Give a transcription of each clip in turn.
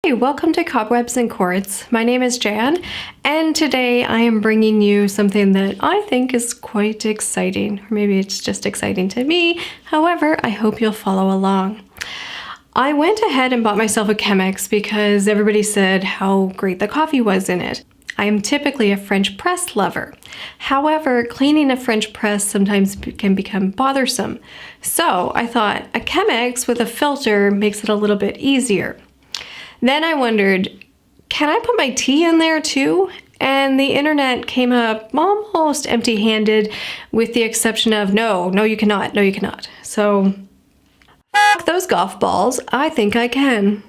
Hey, welcome to Cobwebs and Quartz. My name is Jan, and today I am bringing you something that I think is quite exciting, or maybe it's just exciting to me. However, I hope you'll follow along. I went ahead and bought myself a Chemex because everybody said how great the coffee was in it. I am typically a French press lover. However, cleaning a French press sometimes can become bothersome. So I thought a Chemex with a filter makes it a little bit easier. Then I wondered, can I put my tea in there too? And the internet came up almost empty-handed with the exception of no, you cannot, no, you cannot. So, fuck those golf balls, I think I can.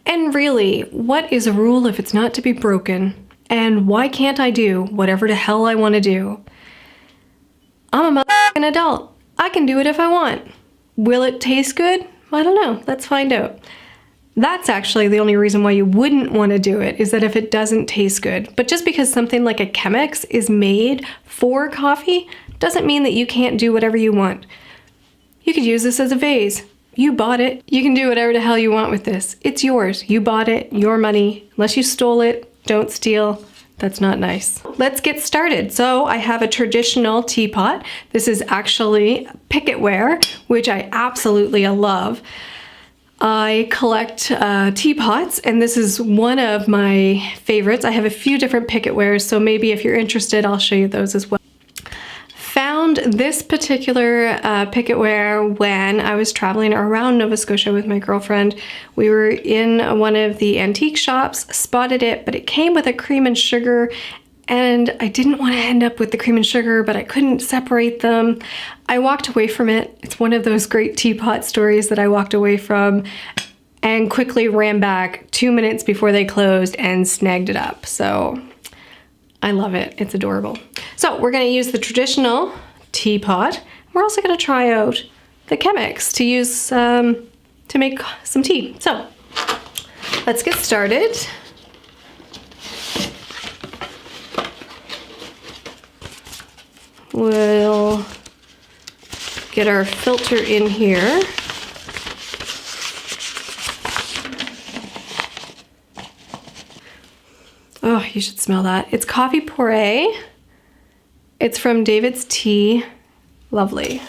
And really, what is a rule if it's not to be broken? And why can't I do whatever the hell I want to do? I'm a motherfucking adult. I can do it if I want. Will it taste good? I don't know. Let's find out. That's actually the only reason why you wouldn't want to do it, is that if it doesn't taste good. But just because something like a Chemex is made for coffee doesn't mean that you can't do whatever you want. You could use this as a vase. You bought it. You can do whatever the hell you want with this. It's yours. You bought it. Your money. Unless you stole it, don't steal. That's not nice. Let's get started. So I have a traditional teapot. This is actually Picquot Ware, which I absolutely love. I collect teapots, and this is one of my favorites. I have a few different Picquot Wares, so maybe if you're interested, I'll show you those as well. Found this particular Picquot Ware when I was traveling around Nova Scotia with my girlfriend. We were in one of the antique shops, spotted it, but it came with a cream and sugar, and I didn't want to end up with the cream and sugar, but I couldn't separate them. I walked away from it. It's one of those great teapot stories that I walked away from and quickly ran back 2 minutes before they closed and snagged it up. So I love it. It's adorable. So we're going to use the traditional teapot. We're also going to try out the Chemex to use to make some tea. So let's get started. We'll get our filter in here. Oh, you should smell that. It's Coffee Pu'erh. It's from DAVIDsTEA. Lovely.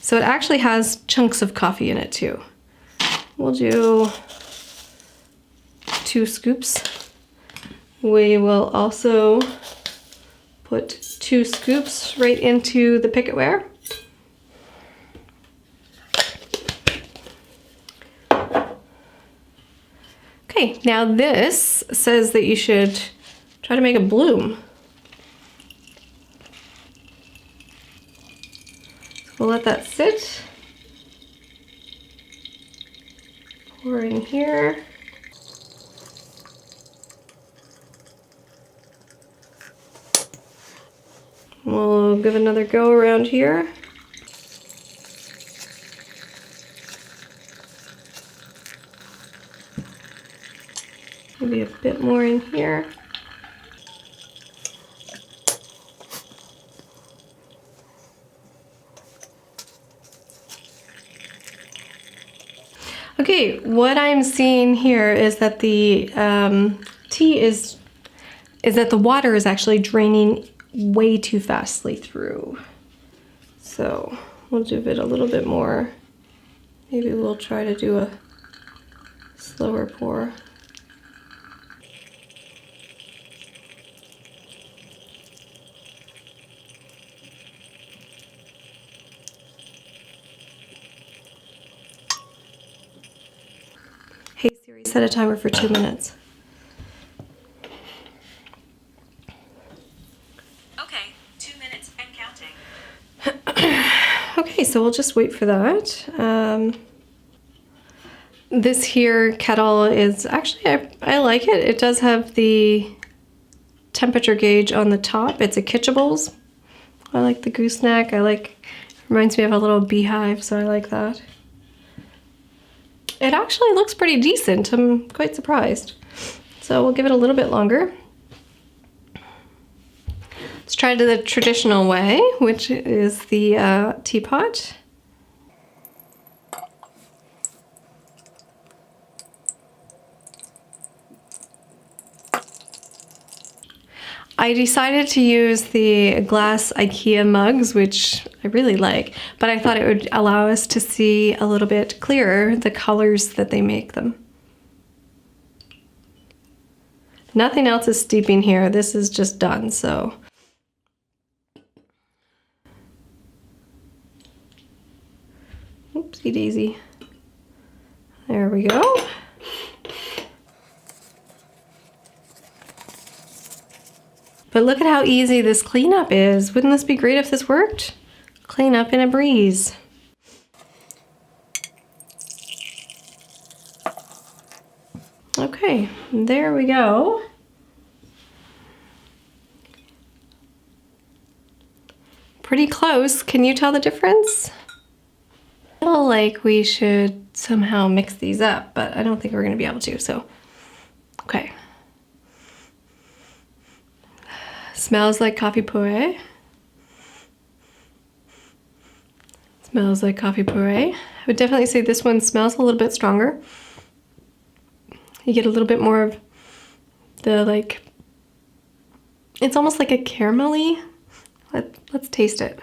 So it actually has chunks of coffee in it too. We'll do 2 scoops. We will also put 2 scoops right into the Picquot Ware. Okay, now this says that you should try to make a bloom. So we'll let that sit. Pour in here. We'll give another go around here. Maybe a bit more in here. Okay, what I'm seeing here is that the tea is that the water is actually draining way too fastly through. So we'll give it a little bit more. Maybe we'll try to do a slower pour. Hey Siri, set a timer for 2 minutes. Okay, so we'll just wait for that. This here kettle is actually, I like it. It does have the temperature gauge on the top. It's a Kitchables. I like the gooseneck. Reminds me of a little beehive, so I like that. It actually looks pretty decent. I'm quite surprised. So we'll give it a little bit longer. Let's try to the traditional way, which is the teapot. I decided to use the glass IKEA mugs, which I really like, but I thought it would allow us to see a little bit clearer the colors that they make them. Nothing else is steeping here. This is just done, so. Oopsie daisy. There we go. But look at how easy this cleanup is. Wouldn't this be great if this worked? Clean up in a breeze. Okay, there we go. Pretty close. Can you tell the difference? I feel like we should somehow mix these up, but I don't think we're gonna be able to, so. Okay. Smells like Coffee Pu'erh. Smells like Coffee Pu'erh. I would definitely say this one smells a little bit stronger. You get a little bit more of the like, it's almost like a caramelly. Let's taste it.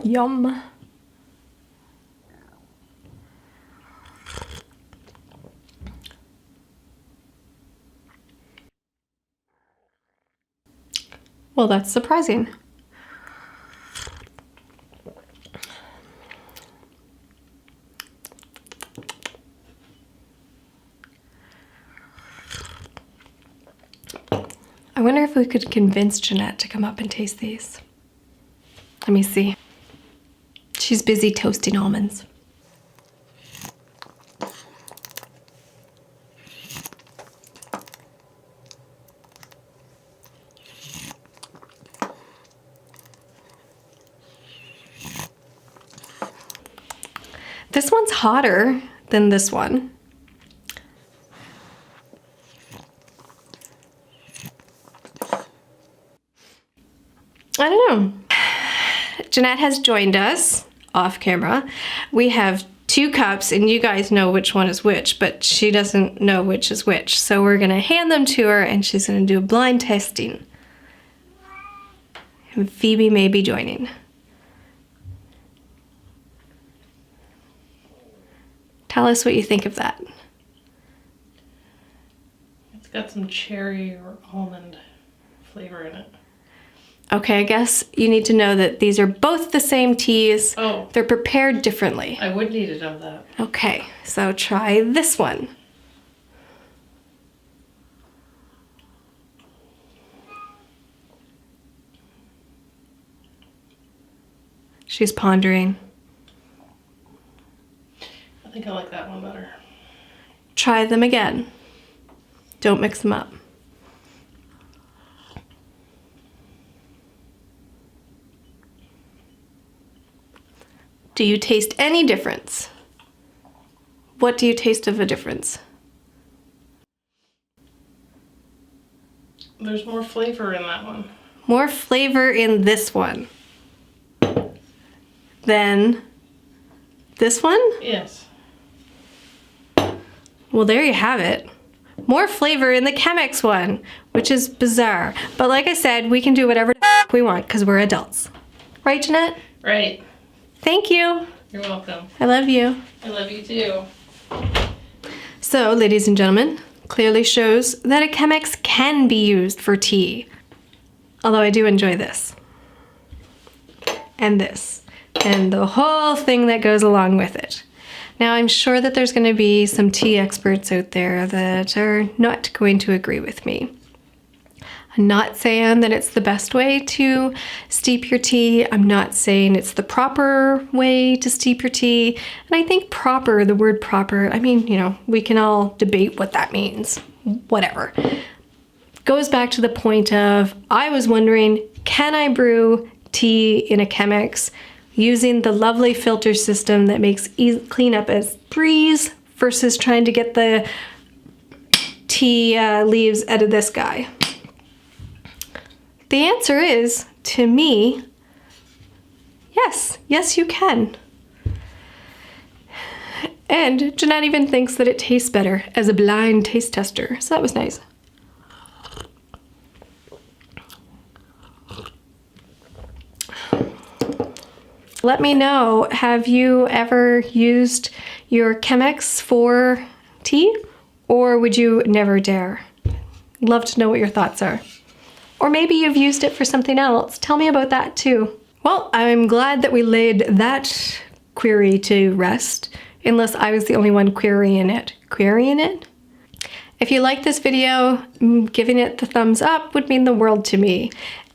Yum. Well, that's surprising. I wonder if we could convince Jeanette to come up and taste these. Let me see. She's busy toasting almonds. This one's hotter than this one. I don't know. Jeanette has joined us off camera. We have 2 cups and you guys know which one is which, but she doesn't know which is which. So we're gonna hand them to her and she's gonna do a blind tasting. And Phoebe may be joining. Tell us what you think of that. It's got some cherry or almond flavor in it. Okay, I guess you need to know that these are both the same teas. Oh. They're prepared differently. I would need to know that. Okay, so try this one. She's pondering. I think I like that one better. Try them again. Don't mix them up. Do you taste any difference? What do you taste of a difference? There's more flavor in that one. More flavor in this one than this one? Yes. Well, there you have it. More flavor in the Chemex one, which is bizarre. But like I said, we can do whatever the f we want because we're adults. Right, Jeanette? Right. Thank you. You're welcome. I love you. I love you too. So, ladies and gentlemen, clearly shows that a Chemex can be used for tea. Although I do enjoy this. And this. And the whole thing that goes along with it. Now, I'm sure that there's going to be some tea experts out there that are not going to agree with me. I'm not saying that it's the best way to steep your tea. I'm not saying it's the proper way to steep your tea. And I think proper, the word proper, I mean, you know, we can all debate what that means. Whatever. Goes back to the point of, I was wondering, can I brew tea in a Chemex using the lovely filter system that makes cleanup as breeze versus trying to get the tea leaves out of this guy? The answer is, to me, Yes, yes you can. And Jeanette even thinks that it tastes better as a blind taste tester, so that was nice. Let me know, have you ever used your Chemex for tea? Or would you never dare? Love to know what your thoughts are. Or maybe you've used it for something else. Tell me about that too. Well, I'm glad that we laid that query to rest, unless I was the only one querying it. Querying it? If you like this video, giving it the thumbs up would mean the world to me.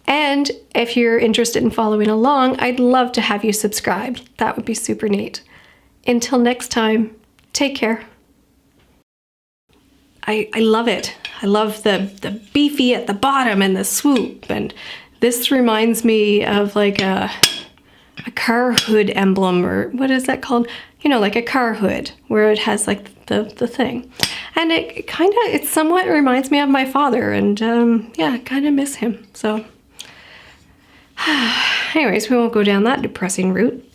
And if you're interested in following along, I'd love to have you subscribe. That would be super neat. Until next time, take care. I love it. I love the beefy at the bottom and the swoop. And this reminds me of like a car hood emblem, or what is that called? You know, like a car hood where it has like the thing. And it somewhat reminds me of my father, and yeah, I kind of miss him. So anyways, we won't go down that depressing route.